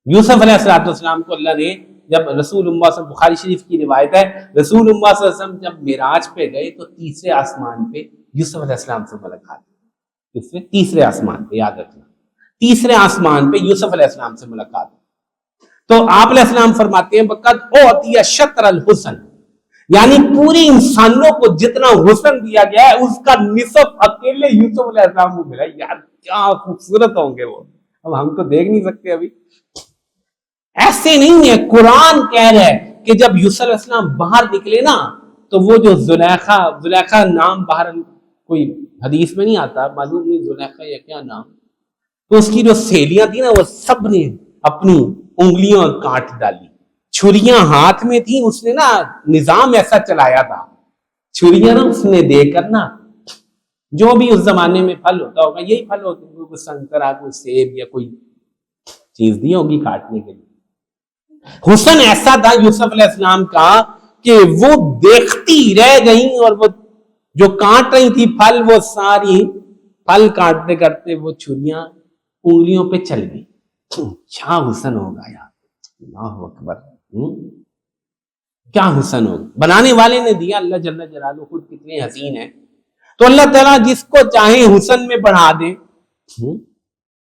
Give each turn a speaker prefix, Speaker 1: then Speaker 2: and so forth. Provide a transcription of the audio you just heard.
Speaker 1: یوسف علیہ السلام کو اللہ نے جب رسول اللہ صلی اللہ علیہ وسلم، بخاری شریف کی روایت ہے، رسول اللہ صلی اللہ علیہ وسلم جب معراج پہ گئے تو تیسرے آسمان پہ یوسف علیہ السلام سے ملاقات ہوئی. اس میں تیسرے آسمان پہ، یاد رکھنا، تیسرے آسمان پہ یوسف علیہ السلام سے ملاقات ہوئی. تو آپ علیہ السلام فرماتے ہیں وقت اوتیہ شطر الحسن، یعنی پوری انسانوں کو جتنا حسن دیا گیا ہے اس کا نصف اکیلے یوسف علیہ السلام کو ملا. یار کیا خوبصورت ہوں گے وہ، اب ہم تو دیکھ نہیں سکتے ابھی. ایسے نہیں ہے، قرآن کہہ رہا ہے کہ جب یوسف علیہ السلام باہر نکلے نا تو وہ جو زلیخا نام باہر کوئی حدیث میں نہیں آتا، معلوم نہیں زلیخا یا کیا نام، تو اس کی جو سہیلیاں تھی نا وہ سب نے اپنی انگلیاں کاٹ ڈالی، چھریاں ہاتھ میں تھیں. اس نے نا نظام ایسا چلایا تھا، چھریاں نا اس نے دے کر نا جو بھی اس زمانے میں پھل ہوتا ہوگا، یہی پھل ہوتے ہیں، کوئی سنترا، کوئی سیب یا کوئی چیز دی ہوگی کاٹنے کے لیے. حسن ایسا تھا یوسف علیہ السلام کا کہ وہ دیکھتی رہ گئیں، اور وہ جو کاٹ رہی تھی پھل، وہ ساری پھل کاٹتے کرتے وہ چھریاں انگلیوں پہ چل گئی. کیا حسن ہوگا یار، اللہ اکبر، کیا حسن ہوگا. بنانے والے نے دیا، اللہ جل جلالہ خود کتنے حسین ہے. تو اللہ تعالیٰ جس کو چاہے حسن میں بڑھا دے.